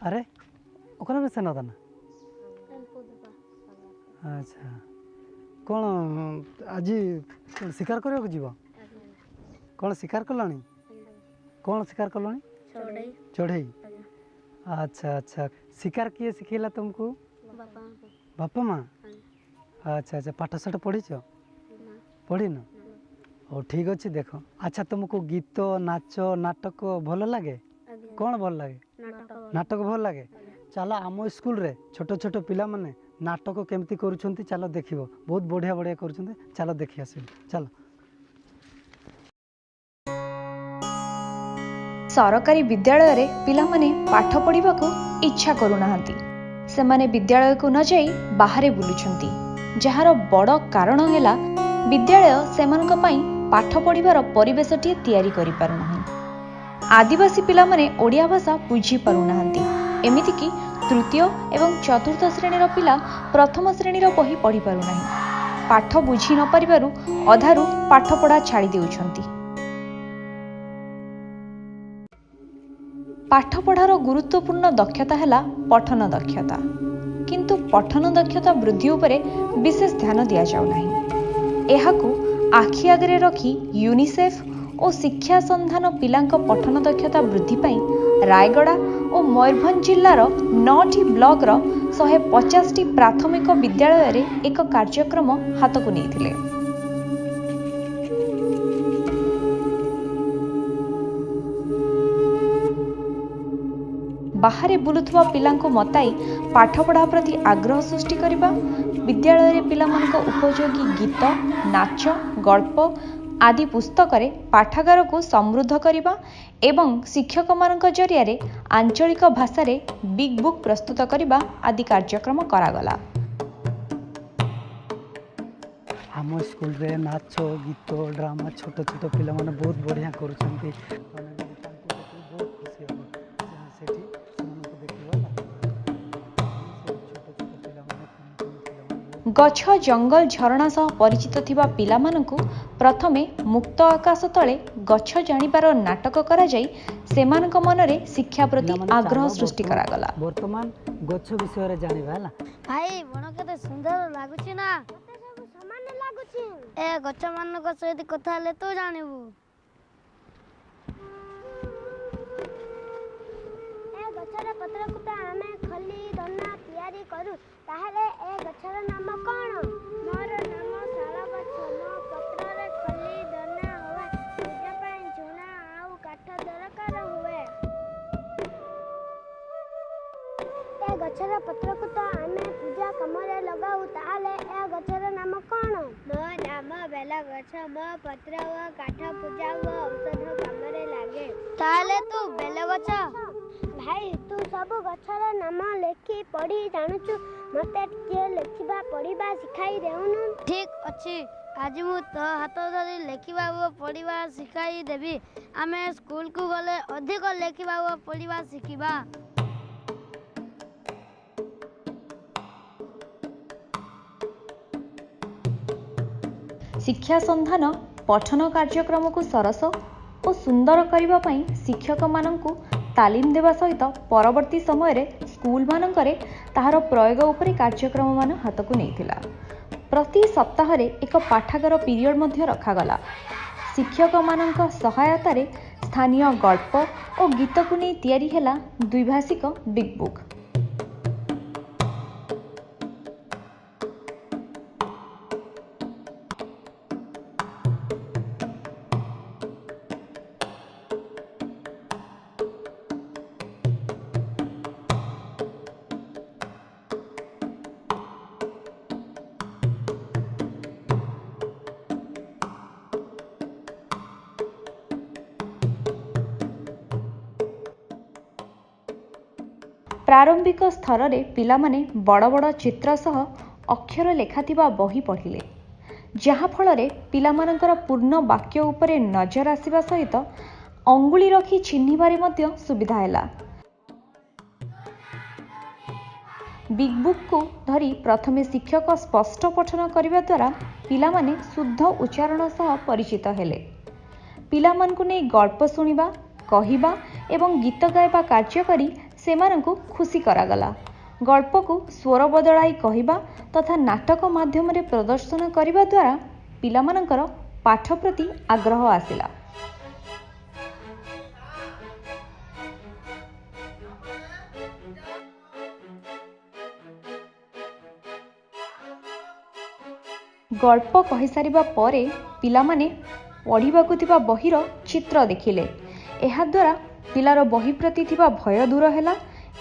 अरे ओकरा में से ना अच्छा कौन आज शिकार करने जीव कौन शिकार कलानी कौन शिकार कलानी चढ़ई अच्छा अच्छा शिकार किए शिखेला तुमको बापा माँ अच्छा अच्छा पाठ साठ पढ़ी पढ़ीन ओ ठीक अच्छे देख अच्छा तुमको गीत नाच नाटक भल लगे कौन भल लगे नाटक भल लगे चलो आम स्कूल रे छोट छोट पिला माने नाटक केमती करुछंती चलो देखिबो बहुत बढ़िया बढ़िया करुछंती चलो देखि आसिबो चलो सरकारी विद्यालय रे पिला माने पाठ पढ़िबा को इच्छा करूनाहांती सेमाने विद्यालय को न जाई बाहरे बुलुछंती जहार बड़ कारण हैला विद्यालय सेमानक पई पाठ पढ़िबार परिवेशटी तैयारी करि पारुनाही आदिवासी पिला माने ओडिया भाषा बुझी पारुनाहांती एमिति कि तृतीय एवं चतुर्थ श्रेणीर पिला प्रथम श्रेणीर बही पढ़ी पारुनाही पाठ बुझी न पारिबारु अधारु पाठ पढ़ा छाड़ी देउछंती पाठ पढ़ार गुरुत्वपूर्ण दक्षता हैला पठन दक्षता किंतु पठन दक्षता वृद्धि उपरे विशेष ध्यान दिया जाउ नाही एहाकु आखि आगरे रखी यूनिसेफ और शिक्षा संधान पिलांक पठन दक्षता वृद्धि पाई रायगड़ा और मयूरभंज जिल्लार 9टी ब्लॉक रो 150टी प्राथमिक विद्यालय रे एक कार्यक्रम हाथ को नहीं बाहरे बुलुथुवा पिलांको मताई पाठ पढ़ा प्रति आग्रह सृष्टि करिबा विद्यालय रे पिलामानक उपयोगी गीत नाच गल्प आदि पुस्तक रे पाठागार को समृद्ध करिबा एवं शिक्षक मानक जरिया रे आंचलिक भाषा रे बिग बुक प्रस्तुत करिबा आदि कार्यक्रम करागला आम स्कूल रे नाच गीत ड्रामा छोट छोट पिला माने बहुत बढ़िया करुछंती गछ जंगल झरणा सह परिचित थिबा पिलामानंकु प्रथमे मुक्त आकाश तले गछ जानिबार नाटक करा जाई सेमानक मनरे शिक्षा प्रति आग्रह सृष्टि करागला वर्तमान गछ विषय रे जानिबा हला भाई बण केते सुंदर लागुची ना मते सब समान लागुची ए गछ मानक सहित कथा ले तो जानिबू ए गछरे पत्र कुता आमे खली दन्ना तयारी करू ताहले ए गछर नाम कोन मोर नाम साला गछ मो पत्र रे खली दन्ना होवे पूजा पई झुना आउ काठ दरकार होवे ए गछर पत्र कुता आमे पूजा कमरे लगाऊ ताहले ए गछर नाम कोन मो नाम बेला गछ मो पत्र व काठ पूजा व औषध कमरे लागे ताहले तू बेला गछ भाई तू सब गछर नाम लेखि पढ़ी जानुछु मते के लेखिबा पढ़िबा सिखाई देउनु ठीक अछि आज मु तो हाथ धरी लेखिबा व पढ़िबा सिखाई देबी आमे स्कूल को गले अधिक लेखिबा व पढ़िबा सिखिबा शिक्षा संधान पठन कार्यक्रम को सरस और सुंदर करबा पई शिक्षक माननकु तालीम देवा सहित परवर्ती समय रे स्कूल मानकरे ताहार प्रयोग उपरे कार्यक्रम मान हाथ को नैथिला प्रति सप्ताह रे एक पाठागार पीरियड मध्य रखागला शिक्षक माननक सहायता रे स्थानीय गल्प और गीत को नै तयारी हैला द्विभाषिक बिग बुक प्रारंभिक स्तर रे पिला माने बड़ बड़ चित्र सह अक्षर लेखाथिबा बही पढ़िले जहा फल रे पिला मानकर पूर्ण वाक्य उपरे नजर आसीबा सहित अंगुली रखी चिन्हिबारे मध्य सुविधा हैला बिग बुक को धरी प्रथमे शिक्षक स्पष्ट पठन करिबा द्वारा पिला माने शुद्ध उच्चारण सह परिचित हेले पिला मान को नै गल्प सुनिबा कहिबा एवं गीत गाइबा कार्य करी ସେମାନଙ୍କୁ ଖୁସି କରାଗଲା। ଗଳ୍ପକୁ ସ୍ୱର ବଦଳାଇ କହିବା ତଥା ନାଟକ ମାଧ୍ୟମରେ ପ୍ରଦର୍ଶନ କରିବା ଦ୍ୱାରା ପିଲାମାନଙ୍କର ପାଠ ପ୍ରତି ଆଗ୍ରହ ଆସିଲା। ଗଳ୍ପ କହିସାରିବା ପରେ ପିଲାମାନେ ପଢ଼ିବାକୁ ଥିବା ବହିର ଚିତ୍ର ଦେଖିଲେ। ଏହାଦ୍ୱାରା ପିଲାର ବହି ପ୍ରତି ଥିବା ଭୟ ଦୂର ହେଲା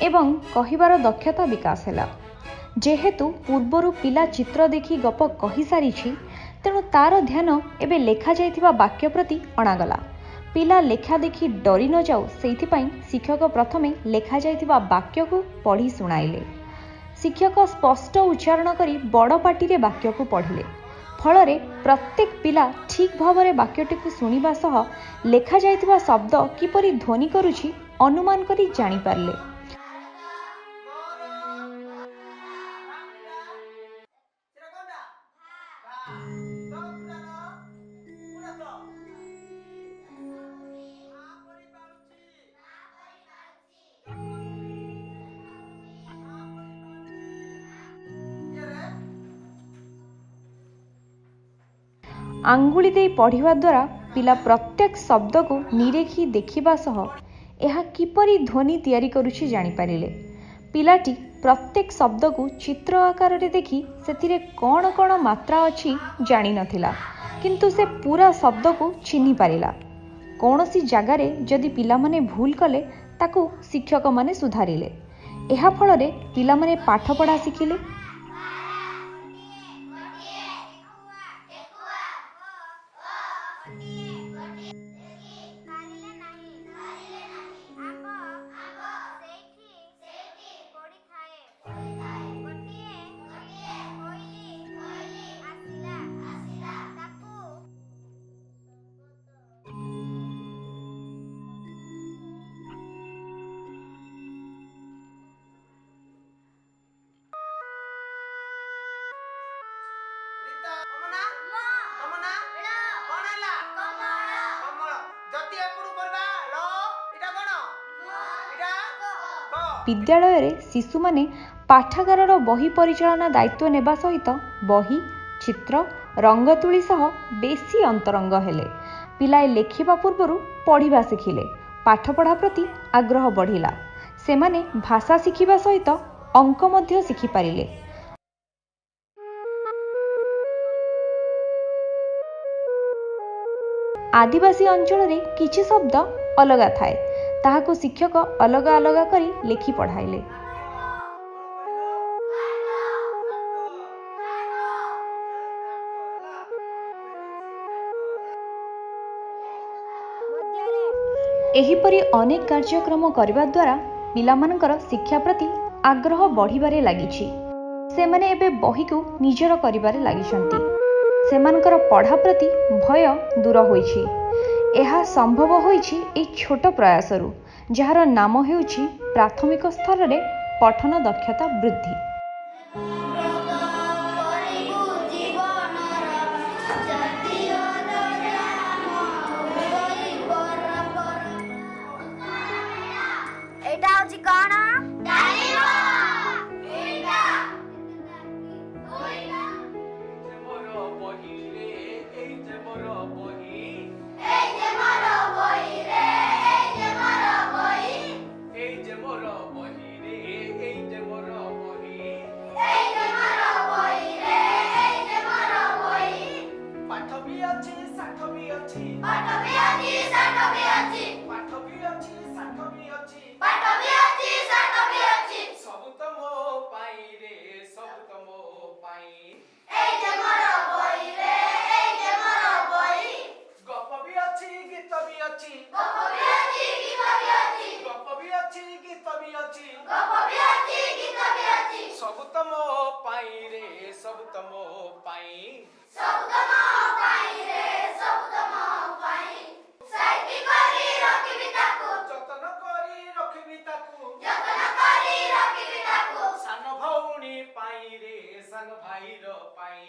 ଏବଂ କହିବାର ଦକ୍ଷତା ବିକାଶ ହେଲା। ଯେହେତୁ ପୂର୍ବରୁ ପିଲା ଚିତ୍ର ଦେଖି ଗପ କହିସାରିଛି, ତେଣୁ ତାର ଧ୍ୟାନ ଏବେ ଲେଖାଯାଇଥିବା ବାକ୍ୟ ପ୍ରତି ଅଣାଗଲା। ପିଲା ଲେଖା ଦେଖି ଡରି ନ ଯାଉ ସେଇଥିପାଇଁ ଶିକ୍ଷକ ପ୍ରଥମେ ଲେଖାଯାଇଥିବା ବାକ୍ୟକୁ ପଢ଼ି ଶୁଣାଇଲେ। ଶିକ୍ଷକ ସ୍ପଷ୍ଟ ଉଚ୍ଚାରଣ କରି ବଡ଼ ପାଟିରେ ବାକ୍ୟକୁ ପଢ଼ିଲେ। ଫଳରେ ପ୍ରତ୍ୟେକ ପିଲା ଠିକ୍ ଭାବରେ ବାକ୍ୟଟିକୁ ଶୁଣିବା ସହ ଲେଖାଯାଇଥିବା ଶବ୍ଦ କିପରି ଧ୍ୱନି କରୁଛି ଅନୁମାନ କରି ଜାଣିପାରିଲେ। ଆଙ୍ଗୁଳି ଦେଇ ପଢ଼ିବା ଦ୍ୱାରା ପିଲା ପ୍ରତ୍ୟେକ ଶବ୍ଦକୁ ନିରେଖି ଦେଖିବା ସହ ଏହା କିପରି ଧ୍ୱନି ତିଆରି କରୁଛି ଜାଣିପାରିଲେ। ପିଲାଟି ପ୍ରତ୍ୟେକ ଶବ୍ଦକୁ ଚିତ୍ର ଆକାରରେ ଦେଖି ସେଥିରେ କ'ଣ କ'ଣ ମାତ୍ରା ଅଛି ଜାଣିନଥିଲା, କିନ୍ତୁ ସେ ପୁରା ଶବ୍ଦକୁ ଚିହ୍ନି ପାରିଲା। କୌଣସି ଜାଗାରେ ଯଦି ପିଲାମାନେ ଭୁଲ କଲେ ତାକୁ ଶିକ୍ଷକମାନେ ସୁଧାରିଲେ। ଏହା ଫଳରେ ପିଲାମାନେ ପାଠପଢ଼ା ଶିଖିଲେ। ବିଦ୍ୟାଳୟରେ ଶିଶୁମାନେ ପାଠାଗାରର ବହି ପରିଚାଳନା ଦାୟିତ୍ୱ ନେବା ସହିତ ବହି, ଚିତ୍ର, ରଙ୍ଗ ତୁଳି ସହ ବେଶୀ ଅନ୍ତରଙ୍ଗ ହେଲେ। ପିଲାଏ ଲେଖିବା ପୂର୍ବରୁ ପଢ଼ିବା ଶିଖିଲେ। ପାଠପଢ଼ା ପ୍ରତି ଆଗ୍ରହ ବଢ଼ିଲା। ସେମାନେ ଭାଷା ଶିଖିବା ସହିତ ଅଙ୍କ ମଧ୍ୟ ଶିଖିପାରିଲେ। ଆଦିବାସୀ ଅଞ୍ଚଳରେ କିଛି ଶବ୍ଦ ଅଲଗା ଥାଏ, ତାହାକୁ ଶିକ୍ଷକ ଅଲଗା ଅଲଗା କରି ଲେଖି ପଢ଼ାଇଲେ। ଏହିପରି ଅନେକ କାର୍ଯ୍ୟକ୍ରମ କରିବା ଦ୍ୱାରା ପିଲାମାନଙ୍କର ଶିକ୍ଷା ପ୍ରତି ଆଗ୍ରହ ବଢ଼ିବାରେ ଲାଗିଛି। ସେମାନେ ଏବେ ବହିକୁ ନିଜର କରିବାରେ ଲାଗିଛନ୍ତି। ସେମାନଙ୍କର ପଢ଼ା ପ୍ରତି ଭୟ ଦୂର ହୋଇଛି। ଏହା ସମ୍ଭବ ହୋଇଛି ଏହି ଛୋଟ ପ୍ରୟାସରୁ, ଯାହାର ନାମ ହେଉଛି ପ୍ରାଥମିକ ସ୍ତରରେ ପଠନ ଦକ୍ଷତା ବୃଦ୍ଧି। ସାନ ଭଉଣୀ ପାଇଁ ରେ ସାନ ଭାଇର ପାଇଁ